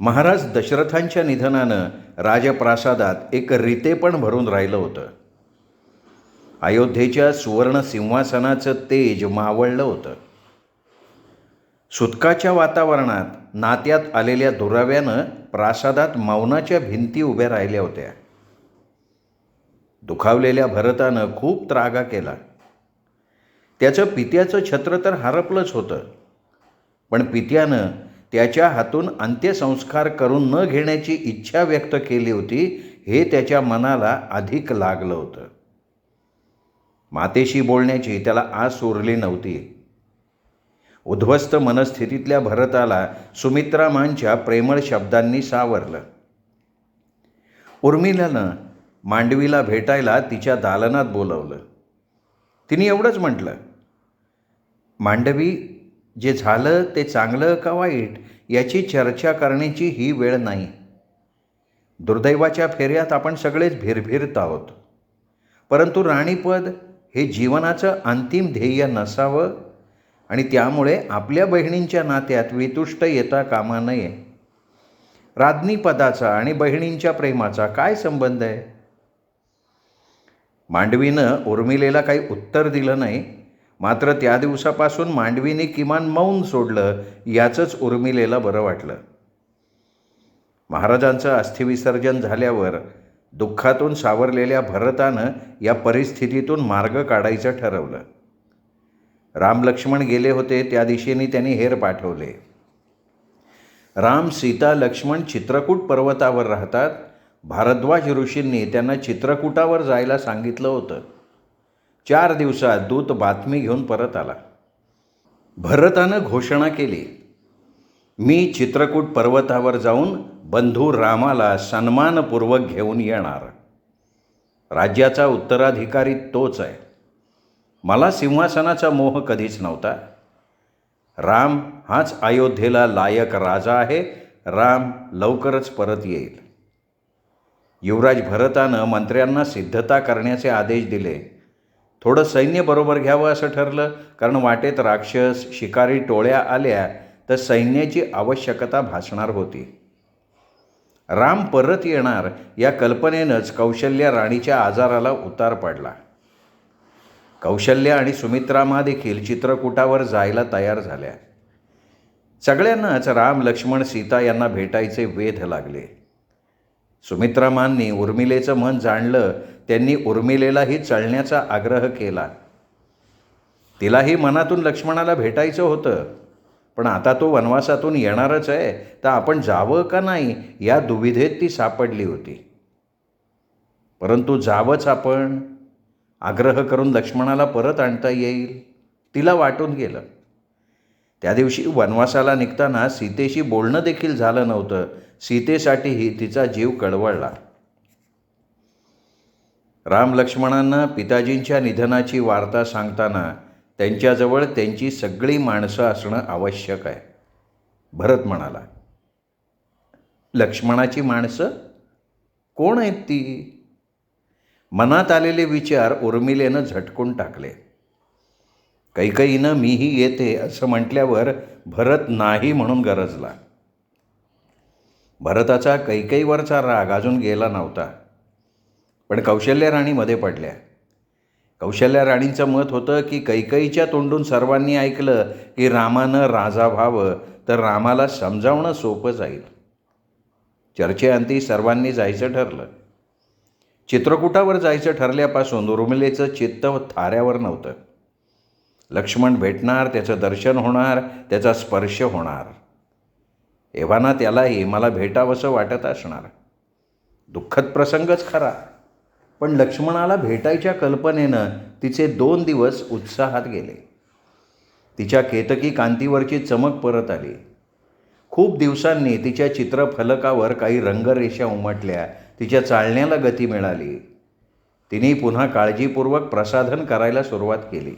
महाराज दशरथांच्या निधनानं राजप्रासादात एक रितेपण भरून राहिलं होतं. अयोध्येच्या सुवर्ण सिंहासनाचं तेज मावळलं होतं. सुतकाच्या वातावरणात नात्यात आलेल्या दुराव्यानं प्रासादात मौनाच्या भिंती उभ्या राहिल्या होत्या. दुखावलेल्या भरतानं खूप त्रागा केला. त्याचं पित्याचं छत्र तर हरपलंच होतं, पण पित्यानं त्याच्या हातून अंत्यसंस्कार करून न घेण्याची इच्छा व्यक्त केली होती हे त्याच्या मनाला अधिक लागलं होतं. मातेशी बोलण्याची त्याला आस उरली नव्हती. उद्ध्वस्त मनस्थितीतल्या भरताला सुमित्रामांच्या प्रेमळ शब्दांनी सावरलं. उर्मिलानं मांडवीला भेटायला तिच्या दालनात बोलवलं. तिने एवढंच म्हटलं, मांडवी, जे झालं ते चांगलं का वाईट याची चर्चा करण्याची ही वेळ नाही. दुर्दैवाच्या फेऱ्यात आपण सगळेच भिरभिरत आहोत, परंतु राणीपद हे जीवनाचं अंतिम ध्येय नसावं आणि त्यामुळे आपल्या बहिणींच्या नात्यात वितुष्ट येता कामा नये. राज्ञीपदाचा आणि बहिणींच्या प्रेमाचा काय संबंध आहे? मांडवीनं उर्मिलेला काही उत्तर दिलं नाही. मात्र त्या दिवसापासून मांडवीने किमान मौन सोडलं याचंच उर्मिलेला बरं वाटलं. महाराजांचं अस्थिविसर्जन झाल्यावर दुःखातून सावरलेल्या भरतानं या परिस्थितीतून मार्ग काढायचं ठरवलं. राम लक्ष्मण गेले होते त्या दिशेने त्यांनी हेर पाठवले. राम, सीता, लक्ष्मण चित्रकूट पर्वतावर राहतात. भारद्वाज ऋषींनी त्यांना चित्रकूटावर जायला सांगितलं होतं. 4 दिवसात दूत बातमी घेऊन परत आला. भरतानं घोषणा केली, मी चित्रकूट पर्वतावर जाऊन बंधू रामाला सन्मानपूर्वक घेऊन येणार. राज्याचा उत्तराधिकारी तोच आहे. मला सिंहासनाचा मोह कधीच नव्हता. राम हाच अयोध्येला लायक राजा आहे. राम लवकरच परत येईल. युवराज भरतानं मंत्र्यांना सिद्धता करण्याचे आदेश दिले. थोडं सैन्य बरोबर घ्यावं असं ठरलं, कारण वाटेत राक्षस शिकारी टोळ्या आल्या तर सैन्याची आवश्यकता भासणार होती. राम परत येणार या कल्पनेनंच कौशल्या राणीच्या आजाराला उतार पडला. कौशल्या आणि सुमित्रामा देखील चित्रकूटावर जायला तयार झाल्या. सगळ्यांनाच राम, लक्ष्मण, सीता यांना भेटायचे वेध लागले. सुमित्रामांनी उर्मिलेचं मन जाणलं. त्यांनी उर्मिलेलाही चळण्याचा आग्रह केला. तिलाही मनातून लक्ष्मणाला भेटायचं होतं, पण आता तो वनवासातून येणारच आहे तर आपण जावं का नाही या दुविधेत ती सापडली होती. परंतु जावंच आपण, आग्रह करून लक्ष्मणाला परत आणता येईल, तिला वाटून गेलं. त्या दिवशी वनवासाला निघताना सीतेशी बोलणं देखील झालं नव्हतं. सीतेसाठीही तिचा जीव कळवळला. राम लक्ष्मणांना पिताजींच्या निधनाची वार्ता सांगताना त्यांच्याजवळ त्यांची सगळी माणसं असणं आवश्यक आहे. भरत म्हणाला, लक्ष्मणाची माणसं कोण आहेत ती? मनात आलेले विचार उर्मिलेनं झटकून टाकले. कैकेयीनं मीही येते असं म्हटल्यावर भरत नाही म्हणून गरजला. भरताचा कैकेयीवरचा राग अजून गेला नव्हता, पण कौशल्या राणी मध्ये पडल्या. कौशल्या राणींचं मत होतं की कैकेयीच्या तोंडून सर्वांनी ऐकलं की रामानं राजा व्हावं तर रामाला समजावणं सोपं जाईल. चर्चेअंती सर्वांनी जायचं ठरलं. चित्रकूटावर जायचं ठरल्यापासून उर्मिलेचं चित्त थाऱ्यावर नव्हतं. लक्ष्मण भेटणार, त्याचं दर्शन होणार, त्याचा स्पर्श होणार. एव्हाना त्यालाही मला भेटावंसं वाटत असणार. दुःखद प्रसंगच खरा, पण लक्ष्मणाला भेटायच्या कल्पनेनं तिचे 2 दिवस उत्साहात गेले. तिच्या केतकी कांतीवरची चमक परत आली. खूप दिवसांनी तिच्या चित्रफलकावर काही रंगरेषा उमटल्या. तिच्या चालण्याला गती मिळाली. तिने पुन्हा काळजीपूर्वक प्रसाधन करायला सुरुवात केली.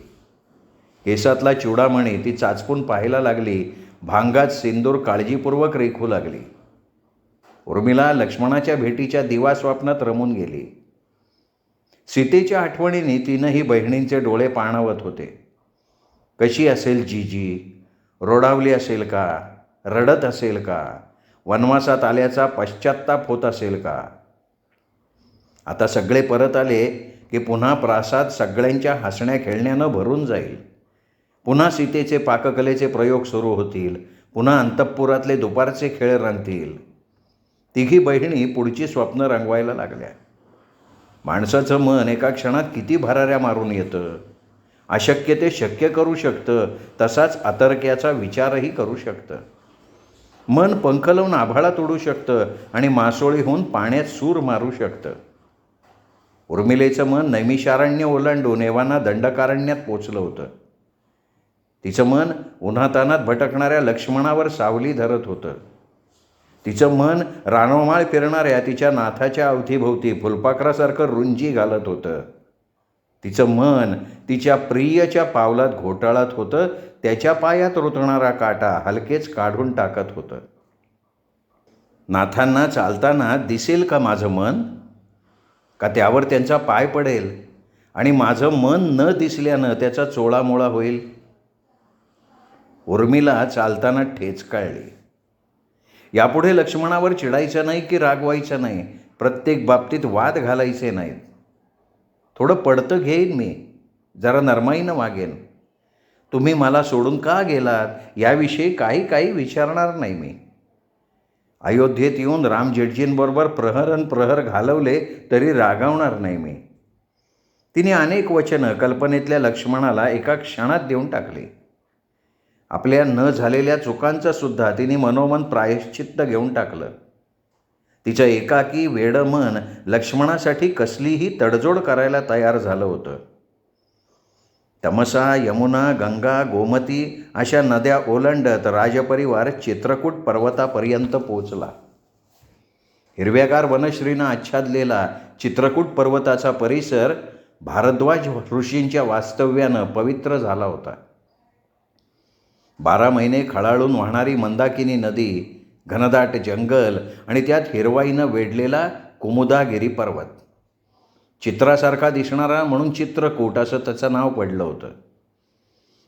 केसातला चुडामणी ती चाचपून पाहायला लागली. भांगात सिंदूर काळजीपूर्वक रेखू लागली. उर्मिला लक्ष्मणाच्या भेटीच्या दिवास्वप्नात रमून गेली. सीतेच्या आठवणीने तिनंही बहिणींचे डोळे पाणावत होते. कशी असेल जीजी? रोडावली असेल का? रडत असेल का? वनवासात आल्याचा पश्चात्ताप होत असेल का? आता सगळे परत आले की पुन्हा प्रासाद सगळ्यांच्या हसण्या खेळण्यानं भरून जाईल. पुन्हा सीतेचे पाककलेचे प्रयोग सुरू होतील. पुन्हा अंतःपुरातले दुपारचे खेळ रंगतील. तिघी बहिणी पुढची स्वप्न रंगवायला लागल्या. माणसाचं मन एका क्षणात किती भराऱ्या मारून येतं. अशक्य ते शक्य करू शकतं, तसाच अतर्क्याचा विचारही करू शकतं. मन पंख लावून आभाळात उडू शकतं आणि मासोळी होऊन पाण्यात सूर मारू शकतं. उर्मिलेचं मन नैमिषारण्य ओलांडून एव्हाना दंडकारण्यात पोचलं होतं. तिचं मन उन्हातानात भटकणाऱ्या लक्ष्मणावर सावली धरत होतं. तिचं मन रानोमाळ फिरणाऱ्या तिच्या नाथाच्या अवतीभोवती फुलपाखरासारखं रुंजी घालत होतं. तिचं मन तिच्या प्रियच्या पावलात घोटाळत होतं. त्याच्या पायात रुतणारा काटा हलकेच काढून टाकत होतं. नाथांना चालताना दिसेल का माझं मन? का त्यावर त्यांचा पाय पडेल आणि माझं मन न दिसल्यानं त्याचा चोळामोळा होईल? उर्मिला चालताना ठेचकाळली. यापुढे लक्ष्मणावर चिडायचं नाही की रागवायचं नाही. प्रत्येक बाबतीत वाद घालायचे नाहीत. थोडं पडतं घेईन मी, जरा नरमाईनं वागेन. तुम्ही मला सोडून का गेलात याविषयी काही विचारणार नाही मी. अयोध्येत येऊन रामजेठजींबरोबर प्रहर घालवले तरी रागावणार नाही मी. तिने अनेक वचनं कल्पनेतल्या लक्ष्मणाला एका क्षणात देऊन टाकली. आपल्या न झालेल्या चुकांचं सुद्धा तिने मनोमन प्रायश्चित्त घेऊन टाकलं. तिचं एकाकी वेडं मन लक्ष्मणासाठी कसलीही तडजोड करायला तयार झालं होतं. तमसा, यमुना, गंगा, गोमती अशा नद्या ओलांडत राजपरिवार चित्रकूट पर्वतापर्यंत पोचला. हिरव्यागार वनश्रीनं आच्छादलेला चित्रकूट पर्वताचा परिसर भारद्वाज ऋषींच्या वास्तव्यानं पवित्र झाला होता. 12 महिने खळाळून वाहणारी मंदाकिनी नदी, घनदाट जंगल आणि त्यात हिरवाईनं वेढलेला कुमुदागिरी पर्वत. चित्रासारखा दिसणारा म्हणून चित्रकूट असं त्याचं नाव पडलं होतं.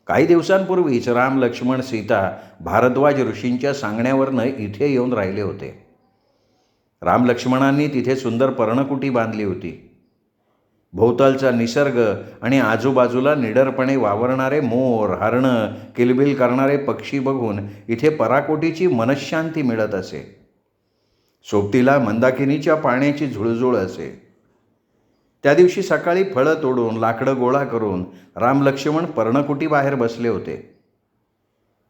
काही दिवसांपूर्वीच राम, लक्ष्मण, सीता भारद्वाज ऋषींच्या सांगण्यावरनं इथे येऊन राहिले होते. राम लक्ष्मणांनी तिथे सुंदर पर्णकुटी बांधली होती. भोवतालचा निसर्ग आणि आजूबाजूला निडरपणे वावरणारे मोर, हरणं, किलबिल करणारे पक्षी बघून इथे पराकोटीची मनःशांती मिळत असे. सोबतीला मंदाकिनीच्या पाण्याची झुळझुळ असे. त्या दिवशी सकाळी फळं तोडून लाकडं गोळा करून राम लक्ष्मण पर्णकुटी बाहेर बसले होते.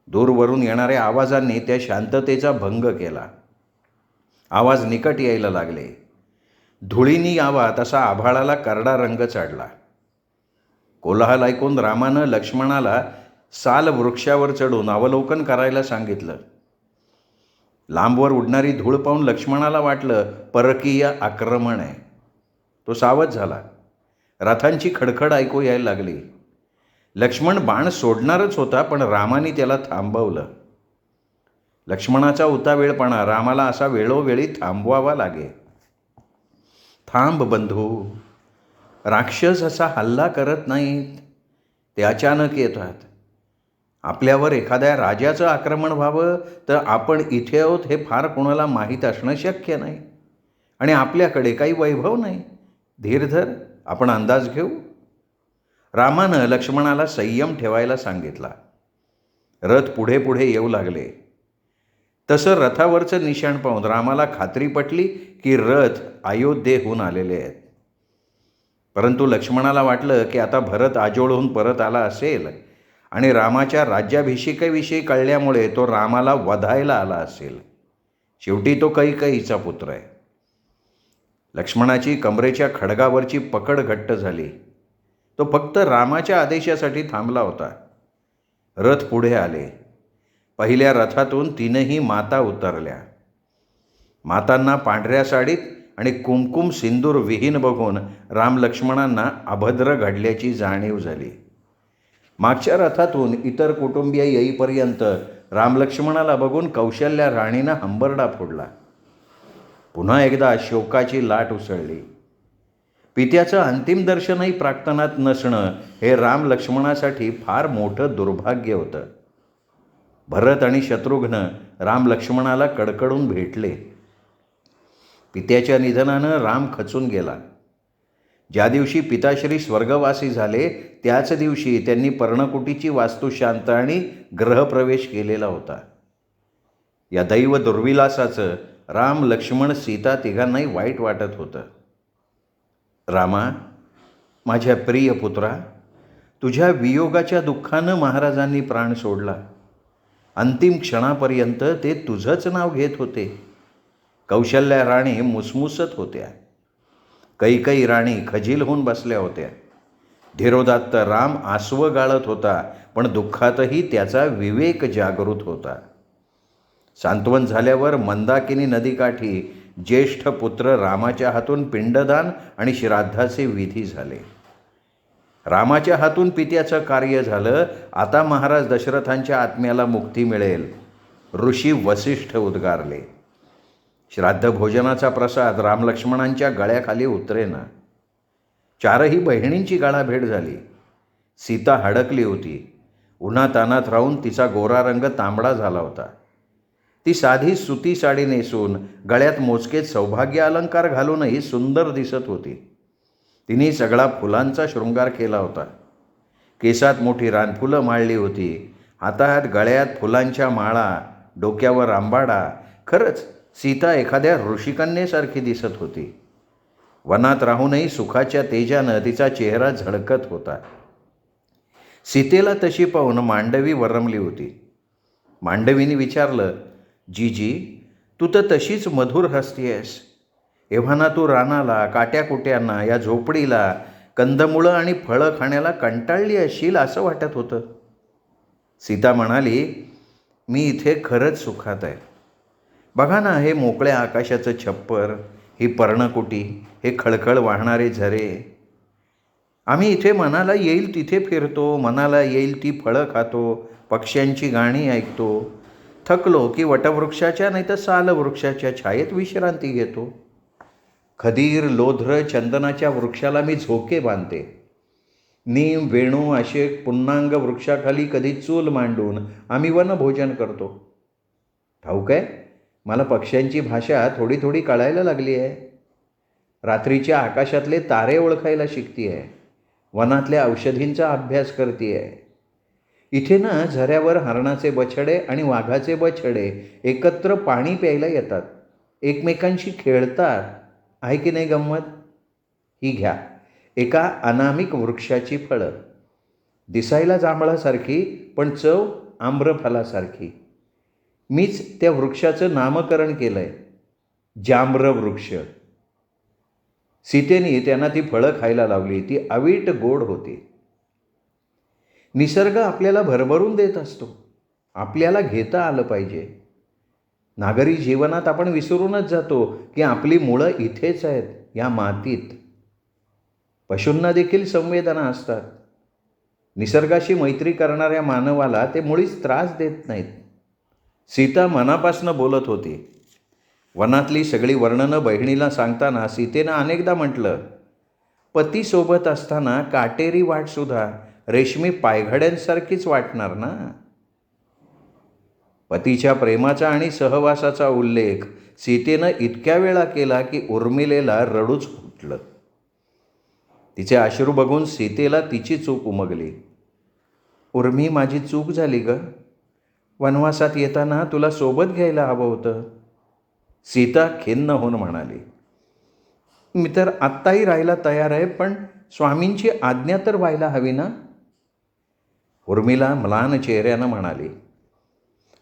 दूरवरून येणाऱ्या आवाजांनी त्या शांततेचा भंग केला. आवाज निकट यायला लागले. धुळीनी यावा तसा आभाळाला करडा रंग चढला. कोलाहल ऐकून रामानं लक्ष्मणाला साल वृक्षावर चढून अवलोकन करायला सांगितलं. लांबवर उडणारी धूळ पाहून लक्ष्मणाला वाटलं परकीय आक्रमण आहे. तो सावध झाला. रथांची खडखड ऐकू यायला लागली. लक्ष्मण बाण सोडणारच होता, पण रामाने त्याला थांबवलं. लक्ष्मणाचा उतावेळपणा रामाला असा वेळोवेळी थांबवावा लागे. थांब बंधू, राक्षस असा हल्ला करत नाहीत, ते अचानक येतात. आपल्यावर एखाद्या राजाचं आक्रमण व्हावं तर आपण इथे आहोत हे फार कोणाला माहीत असणं शक्य नाही. आणि आपल्याकडे काही वैभव नाही. धीर धर, आपण अंदाज घेऊ. रामानं लक्ष्मणाला संयम ठेवायला सांगितला. रथ पुढे पुढे येऊ लागले. तसं रथावरचं निशाण पाहून रामाला खात्री पटली की रथ अयोध्येहून आलेले आहेत. परंतु लक्ष्मणाला वाटलं की आता भरत आजोळहून परत आला असेल आणि रामाच्या राज्याभिषेकाविषयी कळल्यामुळे तो रामाला वधायला आला असेल. शेवटी तो कैकेयीचा पुत्र आहे. लक्ष्मणाची कमरेच्या खडगावरची पकड घट्ट झाली. तो फक्त रामाच्या आदेशासाठी थांबला होता. रथ पुढे आले. पहिल्या रथातून 3ही माता उतरल्या. मातांना पांढऱ्या साडीत आणि कुमकुम सिंदूर विहीन बघून राम लक्ष्मणांना अभद्र घडल्याची जाणीव झाली. मागच्या रथातून इतर कुटुंबीय येईपर्यंत राम लक्ष्मणाला बघून कौशल्या राणीनं हंबरडा फोडला. पुन्हा एकदा शोकाची लाट उसळली. पित्याचं अंतिम दर्शनही प्राक्तनात नसणं हे राम लक्ष्मणासाठी फार मोठं दुर्भाग्य होतं. भरत आणि शत्रुघ्न राम लक्ष्मणाला कडकडून भेटले. पित्याच्या निधनानं राम खचून गेला. ज्या दिवशी पिताश्री स्वर्गवासी झाले त्याच दिवशी त्यांनी पर्णकुटीची वास्तुशांत आणि ग्रहप्रवेश केलेला होता. या दैव दुर्विलासाचं राम लक्ष्मण सीता तिघांनाही वाईट वाटत होतं. रामा, माझ्या प्रिय पुत्रा, तुझ्या वियोगाच्या दुःखानं महाराजांनी प्राण सोडला. अंतिम क्षणापर्यंत ते तुझंच नाव घेत होते. कौशल्या राणी मुसमुसत होत्या. कैकई राणी खजील होऊन बसल्या होत्या. धीरोदात्त राम आसवं गाळत होता, पण दुःखातही त्याचा विवेक जागृत होता. सांत्वन झाल्यावर मंदाकिनी नदीकाठी ज्येष्ठ पुत्र रामाच्या हातून पिंडदान आणि श्राद्धाचे विधी झाले. रामाच्या हातून पित्याचं कार्य झालं. आता महाराज दशरथांच्या आत्म्याला मुक्ती मिळेल. ऋषी वसिष्ठ उद्गारले. श्राद्ध भोजनाचा प्रसाद रामलक्ष्मणांच्या गळ्याखाली उतरेना. चारही बहिणींची गाळाभेट झाली. सीता हडकली होती. उन्हातानात राहून तिचा गोरा रंग तांबडा झाला होता. ती साधी सुती साडी नेसून गळ्यात मोजकेच सौभाग्य अलंकार घालूनही सुंदर दिसत होती. तिने सगळा फुलांचा शृंगार केला होता. केसात मोठी रानफुलं माळली होती. हातात गळ्यात फुलांच्या माळा, डोक्यावर आंबाडा. खरंच सीता एखाद्या ऋषिकन्येसारखी दिसत होती. वनात राहूनही सुखाच्या तेजानं तिचा चेहरा झळकत होता. सीतेला तशी पाहून मांडवी वर्रमली होती. मांडवीने विचारलं, जीजी, तू तर तशीच मधुर हसतीयस. एव्हाना तू रानाला, काट्याकुट्यांना, या झोपडीला, कंदमुळं आणि फळं खाण्याला कंटाळली असशील असं वाटत होतं. सीता म्हणाली, मी इथे खरंच सुखात आहे. बघा ना, हे मोकळ्या आकाशाचं छप्पर, ही पर्णकुटी, हे खळखळ वाहणारे झरे. आम्ही इथे मनाला येईल तिथे फिरतो, मनाला येईल ती फळं खातो, पक्ष्यांची गाणी ऐकतो. थकलो की वटवृक्षाच्या नाही तर सालवृक्षाच्या छायेत विश्रांती घेतो. खदीर, लोध्र, चंदनाच्या वृक्षाला मी झोके बांधते. नीम, वेणू असे पुन्नांग वृक्षाखाली कधी चूल मांडून आम्ही वनभोजन करतो. ठाऊक आहे, मला पक्ष्यांची भाषा थोडी थोडी कळायला लागली आहे. रात्रीच्या आकाशातले तारे ओळखायला शिकते आहे. वनातल्या औषधींचा अभ्यास करते आहे. इथे ना झऱ्यावर हरणाचे बछडे आणि वाघाचे बछडे एकत्र पाणी प्यायला येतात, एकमेकांशी खेळतात. आहे की नाही गंमत? ही घ्या, एका अनामिक वृक्षाची फळं. दिसायला जांभळासारखी पण चव आम्रफलासारखी. मीच त्या वृक्षाचं नामकरण केलं आहे, जाम्रवृक्ष. सीतेने त्यांना ती फळं खायला लावली. ती अवीट गोड होती. निसर्ग आपल्याला भरभरून देत असतो. आपल्याला घेता आलं पाहिजे. नागरी जीवनात आपण विसरूनच जातो की आपली मुळं इथेच आहेत, या मातीत. पशूंना देखील संवेदना असतात. निसर्गाशी मैत्री करणाऱ्या मानवाला ते मुळीच त्रास देत नाहीत. सीता मनापासनं बोलत होती. वनातली सगळी वर्णनं बहिणीला सांगताना सीतेनं अनेकदा म्हटलं, पतीसोबत असताना काटेरी वाटसुद्धा रेशमी पायघड्यांसारखीच वाटणार ना. पतीच्या प्रेमाचा आणि सहवासाचा उल्लेख सीतेनं इतक्या वेळा केला की उर्मिलेला रडूच फुटलं. तिचे अश्रू बघून सीतेला तिची चूक उमगली. उर्मी, माझी चूक झाली ग. वनवासात येताना तुला सोबत घ्यायला हवं होतं. सीता खिन्न होऊन म्हणाली, मी तर आत्ताही राहायला तयार आहे, पण स्वामींची आज्ञा तर व्हायला हवी ना. उर्मिला म्लान चेहऱ्यानं म्हणाली.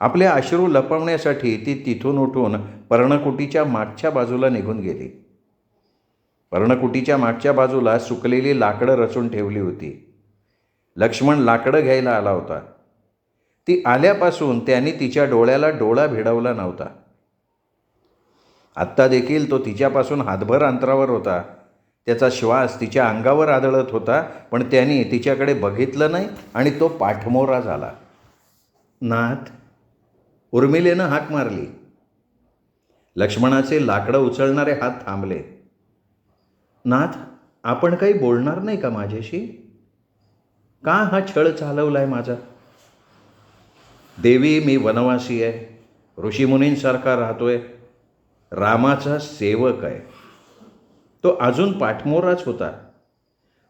आपले अश्रू लपवण्यासाठी ती तिथून उठून पर्णकुटीच्या मागच्या बाजूला निघून गेली. पर्णकुटीच्या मागच्या बाजूला सुकलेली लाकडं रचून ठेवली होती. लक्ष्मण लाकडं घ्यायला आला होता. ती आल्यापासून त्याने तिच्या डोळ्याला डोळा भिडवला नव्हता. आत्ता देखील तो तिच्यापासून हातभर अंतरावर होता. त्याचा श्वास तिच्या अंगावर आदळत होता, पण त्याने तिच्याकडे बघितलं नाही आणि तो पाठमोरा झाला. नाथ, उर्मिलेनं हाक मारली. लक्ष्मणाचे लाकडं उचलणारे हात थांबले. नाथ, आपण काही बोलणार नाही का माझ्याशी? का हा छळ चालवलाय माझा? देवी, मी वनवासी आहे. ऋषीमुनींसारखा राहतोय, रामाचा सेवक आहे. तो अजून पाठमोराच होता.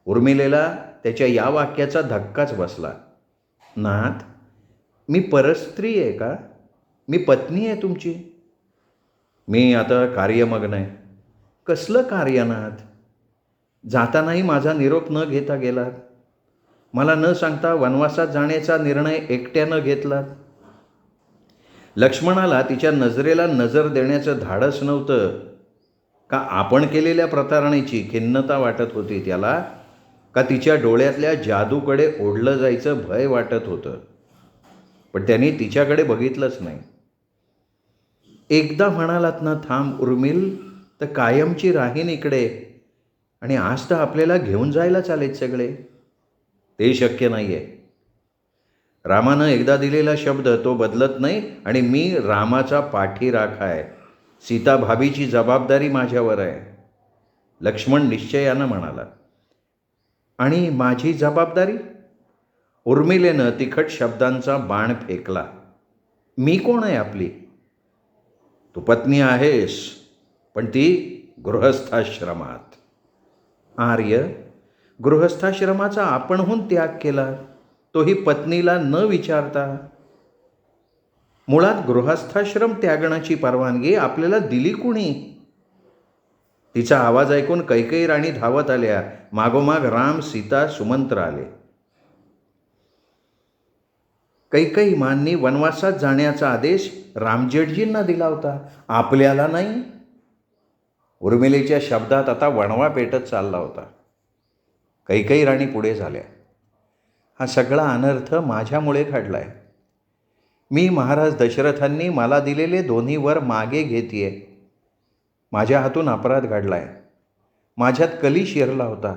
उर्मिलेला त्याच्या या वाक्याचा धक्काच बसला. नाथ, मी परस्त्री आहे का? मी पत्नी आहे तुमची. मी आता कार्यमग्न आहे. कसलं कार्य नाथ? जातानाही माझा निरोप न घेता गेलात. मला न सांगता वनवासात जाण्याचा निर्णय एकट्यानं घेतलात. लक्ष्मणाला तिच्या नजरेला नजर देण्याचं धाडस नव्हतं का आपण केलेल्या प्रतारणेची खिन्नता वाटत होती त्याला, का तिच्या डोळ्यातल्या जादूकडे ओढलं जायचं भय वाटत होतं. पण त्यांनी तिच्याकडे बघितलंच नाही. एकदा म्हणालात ना थांब उर्मिल, तर कायमची राहीन इकडे, आणि आज तर आपल्याला घेऊन जायला चालेत सगळे. ते शक्य नाही आहे. रामानं एकदा दिलेला शब्द तो बदलत नाही, आणि मी रामाचा पाठीराखा आहे. सीता भाभीची जबाबदारी माझ्यावर आहे, लक्ष्मण निश्चयानं म्हणाला. आणि माझी जबाबदारी? उर्मिलेनं तिखट शब्दांचा बाण फेकला. मी कोण आहे आपली? तू पत्नी आहेस, पण ती गृहस्थाश्रमात. आर्य, गृहस्थाश्रमाचा आपणहून त्याग केला, तोही पत्नीला न विचारता. मुळात गृहस्थाश्रम त्यागण्याची परवानगी आपल्याला दिली कुणी? तिचा आवाज ऐकून कैकेयी राणी धावत आल्या. मागोमाग राम, सीता, सुमंत्र आले. कैकेयी मांनी वनवासात जाण्याचा आदेश रामजेठजींना दिला होता, आपल्याला नाही. उर्मिलेच्या शब्दात आता वणवा पेटत चालला होता. कैकेयी राणी पुढे झाल्या. हा सगळा अनर्थ माझ्यामुळे घडलाय. मी महाराज दशरथांनी मला दिलेले दोन्ही वर मागे घेतीये. माझ्या हातून अपराध घडलाय. माझ्यात कली शिरला होता.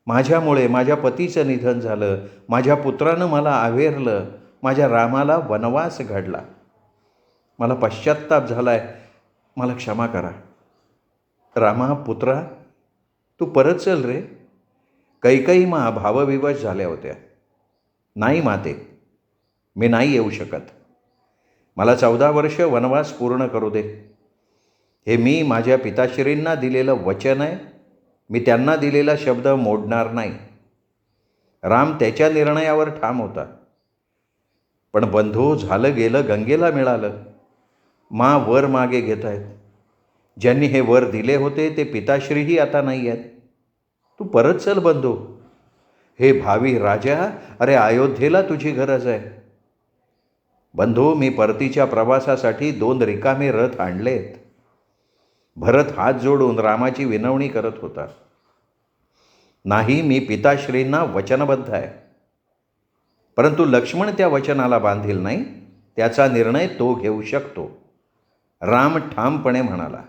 माझ्यामुळे माझ्या पतीचं निधन झालं. माझ्या पुत्रानं मला आवेरलं. माझ्या रामाला वनवास घडला. मला पश्चात्ताप झालाय. मला क्षमा करा. रामा, पुत्रा, तू परत चल रे. कैकेयी मा भावविवश झाल्या होत्या. नाही माते, मी नाही येऊ शकत. मला 14 वर्ष वनवास पूर्ण करू दे. हे मी माझ्या पिताश्रींना दिलेलं वचन आहे. मी त्यांना दिलेला शब्द मोडणार नाही. राम त्याच्या निर्णयावर ठाम होता. पण बंधू, झालं गेलं गंगेला मिळालं. मा वर मागे घेत आहेत. ज्यांनी हे वर दिले होते ते पिताश्रीही आता नाही आहेत. तू परत चल बंधू. हे भावी राजा, अरे अयोध्येला तुझी गरज आहे. बंधू, मी परतीच्या प्रवासासाठी 2 रिकामे रथ आणलेत. भरत हात जोडून रामाची विनवणी करत होता. नाही, मी पिताश्रींना वचनबद्ध आहे. परंतु लक्ष्मण त्या वचनाला बांधील नाही. त्याचा निर्णय तो घेऊ शकतो. राम ठामपणे म्हणाला.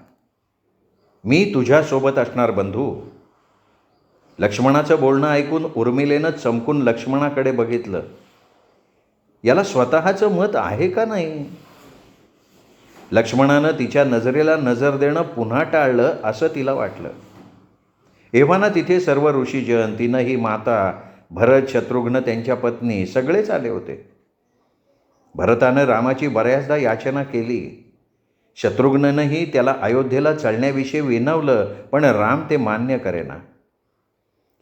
मी तुझ्यासोबत असणार बंधू. लक्ष्मणाचं बोलणं ऐकून उर्मिलेनं चमकून लक्ष्मणाकडे बघितलं. याला स्वतःचं मत आहे का नाही? लक्ष्मणानं तिच्या नजरेला नजर देणं पुन्हा टाळलं असं तिला वाटलं. एव्हाना तिथे सर्व ऋषीजन, तीनही माता, भरत, शत्रुघ्न, त्यांच्या पत्नी सगळेच आले होते. भरतानं रामाची बऱ्याचदा याचना केली. शत्रुघ्ननंही त्याला अयोध्येला चलण्याविषयी विनवलं, पण राम ते मान्य करेना.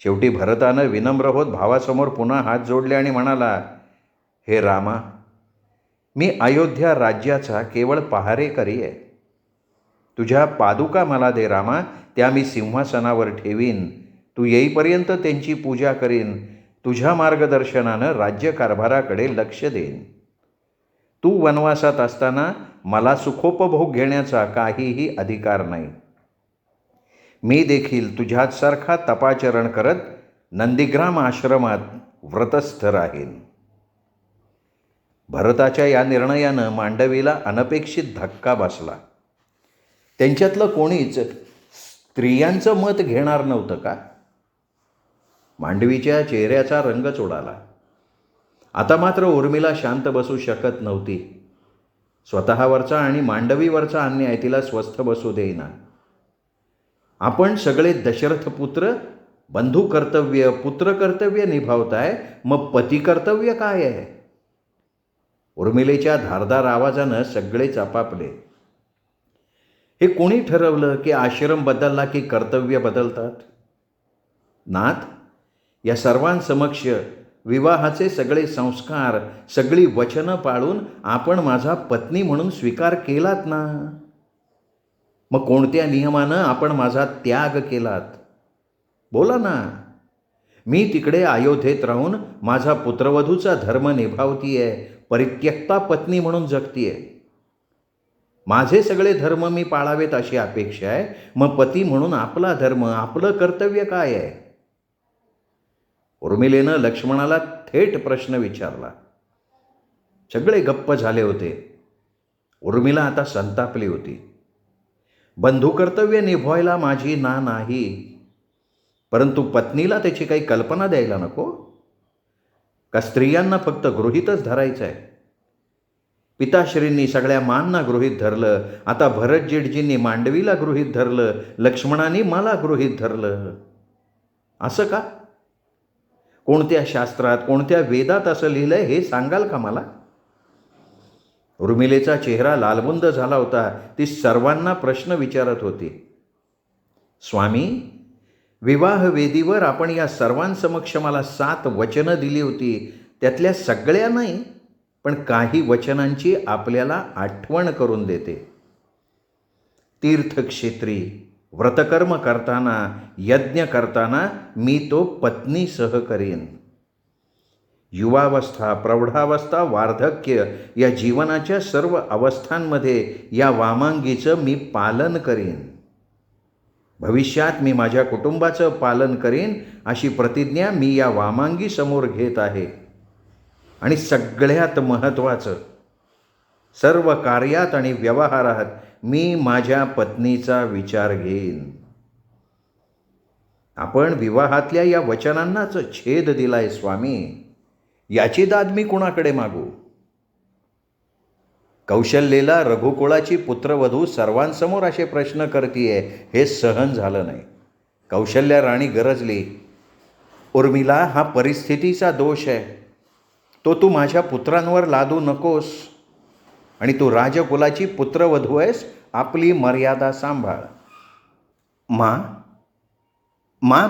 शेवटी भरतानं विनम्र होत भावासमोर पुन्हा हात जोडले आणि म्हणाला, हे रामा, मी अयोध्या राज्याचा केवळ पहारेकरी आहे. तुझ्या पादुका मला दे रामा, त्या मी सिंहासनावर ठेवीन. तू येईपर्यंत त्यांची पूजा करीन. तुझ्या मार्गदर्शनानं राज्यकारभाराकडे लक्ष देईन. तू वनवासात असताना मला सुखोपभोग घेण्याचा काहीही अधिकार नाही. मी देखील तुझ्यासारखा तपाचरण करत नंदीग्राम आश्रमात व्रतस्थ राहीन. भरताच्या या निर्णयानं मांडवीला अनपेक्षित धक्का बसला. त्यांच्यातलं कोणीच स्त्रियांचं मत घेणार नव्हतं का? मांडवीच्या चेहऱ्याचा रंगच उडाला. आता मात्र उर्मिला शांत बसू शकत नव्हती. स्वतःवरचा आणि मांडवीवरचा अन्याय तिला स्वस्थ बसू देईना. आपण सगळे दशरथ पुत्र बंधू कर्तव्य, पुत्र कर्तव्य निभावताय, मग पती कर्तव्य काय आहे? उर्मिलेच्या धारदार आवाजानं सगळेच आपापले. हे कोणी ठरवलं की आश्रम बदलला की कर्तव्य बदलतात? नाथ, या सर्वांसमक्ष विवाहाचे सगळे संस्कार, सगळी वचनं पाळून आपण माझा पत्नी म्हणून स्वीकार केलात ना. मग कोणत्या नियमानं आपण माझा त्याग केलात? बोला ना. मी तिकडे अयोध्येत राहून माझा पुत्रवधूचा धर्म निभावतीये, परित्यक्ता पत्नी म्हणून जगतीये. माझे सगळे धर्म मी पाळावेत अशी अपेक्षा आहे. मग पती म्हणून आपला धर्म, आपलं कर्तव्य काय आहे? उर्मिलेनं लक्ष्मणाला थेट प्रश्न विचारला. सगळे गप्प झाले होते. उर्मिला आता संतापली होती. बंधुकर्तव्य निभवायला माझी ना नाही, परंतु पत्नीला त्याची काही कल्पना द्यायला नको का? स्त्रियांना फक्त गृहीतच धरायचं आहे? पिताश्रींनी सगळ्या मांना गृहीत धरलं, आता भरतजेठजींनी मांडवीला गृहीत धरलं, लक्ष्मणाने मला गृहीत धरलं. असं का? कोणत्या शास्त्रात, कोणत्या वेदात असं लिहिलंय हे सांगाल का मला? उर्मिलेचा चेहरा लालबुंद झाला होता. ती सर्वांना प्रश्न विचारत होती. स्वामी, विवाह वेदीवर आपण या सर्वांसमक्ष मला 7 वचनं दिली होती. त्यातल्या सगळ्या नाही, पण काही वचनांची आपल्याला आठवण करून देते. तीर्थक्षेत्री व्रतकर्म करताना, यज्ञ करताना मी तो पत्नीसह करीन. युवावस्था, प्रौढावस्था, वार्धक्य या जीवनाच्या सर्व अवस्थांमध्ये या वामांगीचं मी पालन करीन. भविष्यात मी माझ्या कुटुंबाचं पालन करीन अशी प्रतिज्ञा मी या वामांगी समोर घेत आहे. आणि सगळ्यात महत्त्वाचं, सर्व कार्यात आणि व्यवहारात मी माझ्या पत्नीचा विचार घेईन. आपण विवाहातल्या या वचनांनाच छेद दिलाय स्वामी. याची दाद मी कुणाकडे मागू? कौशल्येला रघुकुळाची पुत्रवधू सर्वांसमोर असे प्रश्न करतीये, हे सहन झालं नाही. कौशल्या राणी गरजली. उर्मिला, हा परिस्थितीचा दोष आहे. तो तू माझ्या पुत्रांवर लादू नकोस. आणि तू राजकुलाची पुत्रवधू आहेस, आपली मर्यादा सांभाळ.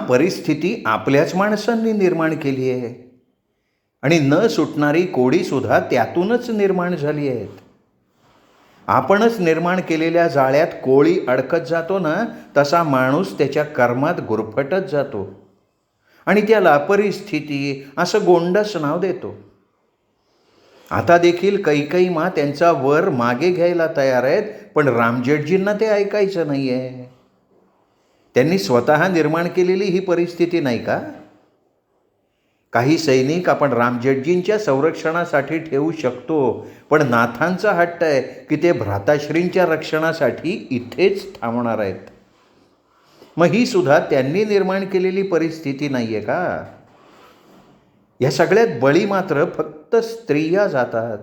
परिस्थिती आपल्याच माणसांनी निर्माण केली आहे. आणि न सुटणारी कोडीसुद्धा त्यातूनच निर्माण झाली आहेत. आपणच निर्माण केलेल्या जाळ्यात कोळी अडकत जातो ना, तसा माणूस त्याच्या कर्मात गुरफटत जातो. आणि त्याला परिस्थिती असं गोंडस नाव देतो. आता देखील कैकेयी माँ त्यांचा वर मागे घ्यायला तयार आहेत, पण रामजेठजींना ते ऐकायचं नाही आहे. त्यांनी स्वतः निर्माण केलेली ही परिस्थिती नाही का? काही सैनिक आपण रामजेठजींच्या संरक्षणासाठी ठेवू शकतो, पण नाथांचा हट्ट आहे की ते भ्राताश्रींच्या रक्षणासाठी इथेच थांबणार आहेत. मग ही सुद्धा त्यांनी निर्माण केलेली परिस्थिती नाही आहे का? या सगळ्यात बळी मात्र फक्त स्त्रिया जातात.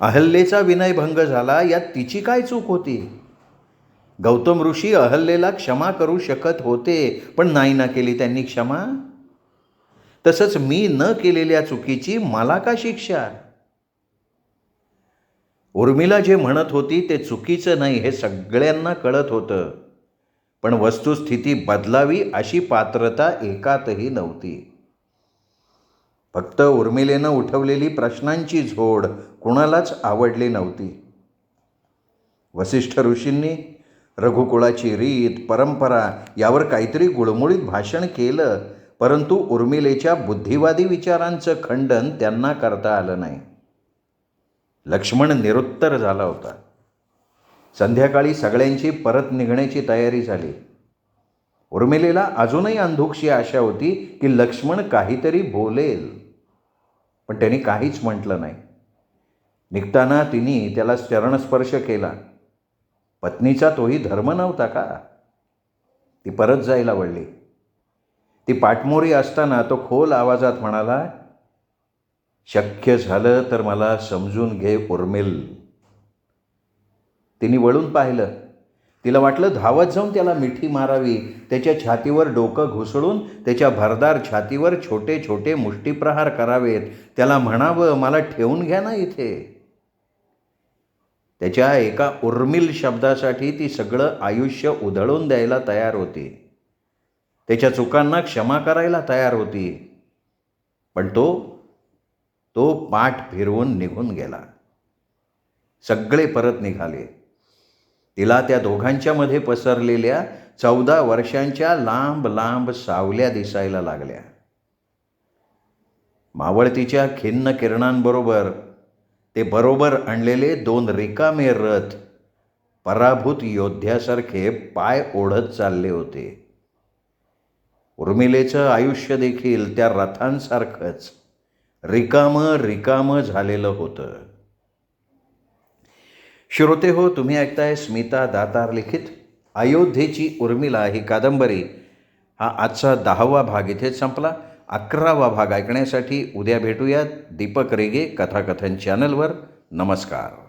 अहल्येचा विनयभंग झाला, यात तिची काय चूक होती? गौतम ऋषी अहल्येला क्षमा करू शकत होते, पण नाही ना केली त्यांनी क्षमा. तसंच मी न केलेल्या चुकीची मला का शिक्षा? उर्मिला जे म्हणत होती ते चुकीचं नाही हे सगळ्यांना कळत होतं, पण वस्तुस्थिती बदलावी अशी पात्रता एकातही नव्हती. फक्त उर्मिलेनं उठवलेली प्रश्नांची झोड कुणालाच आवडली नव्हती. वसिष्ठ ऋषींनी रघुकुळाची रीत, परंपरा यावर काहीतरी गुळमुळीत भाषण केलं, परंतु उर्मिलेच्या बुद्धिवादी विचारांचं खंडन त्यांना करता आलं नाही. लक्ष्मण निरुत्तर झाला होता. संध्याकाळी सगळ्यांची परत निघण्याची तयारी झाली. उर्मिलेला अजूनही अंधुकशी आशा होती की लक्ष्मण काहीतरी बोलेल, पण त्यांनी काहीच म्हटलं नाही. निघताना तिने त्याला चरणस्पर्श केला. पत्नीचा तोही धर्म नव्हता का? ती परत जायला वळली. ती पाठमोरी असताना तो खोल आवाजात म्हणाला, शक्य झालं तर मला समजून घे उर्मिल. तिने वळून पाहिलं. तिला वाटलं धावत जाऊन त्याला मिठी मारावी, त्याच्या छातीवर डोकं घुसळून त्याच्या भरदार छातीवर छोटे छोटे मुष्टिप्रहार करावेत, त्याला म्हणावं, मला ठेवून घ्या ना इथे. त्याच्या एका उर्मिल शब्दासाठी ती सगळं आयुष्य उधळून द्यायला तयार होती. त्याच्या चुकांना क्षमा करायला तयार होती. पण तो पाठ फिरवून निघून गेला. सगळे परत निघाले. तिला त्या दोघांच्या मध्ये पसरलेल्या 14 वर्षांच्या लांब लांब सावल्या दिसायला लागल्या. मावळतीच्या खिन्न किरणांबरोबर ते बरोबर आणलेले 2 रिकामे रथ पराभूत योद्ध्यासारखे पाय ओढत चालले होते. उर्मिलेचं आयुष्य देखील त्या रथांसारखंच रिकामं झालेलं होतं. श्रोते हो, तुम्ही ऐकताय स्मिता दातार लिखित अयोध्येची उर्मिला ही कादंबरी. हा आजचा 10वा भाग इथेच संपला. 11वा भाग ऐकण्यासाठी उद्या भेटूयात दीपक रेगे कथाकथन चॅनलवर. नमस्कार.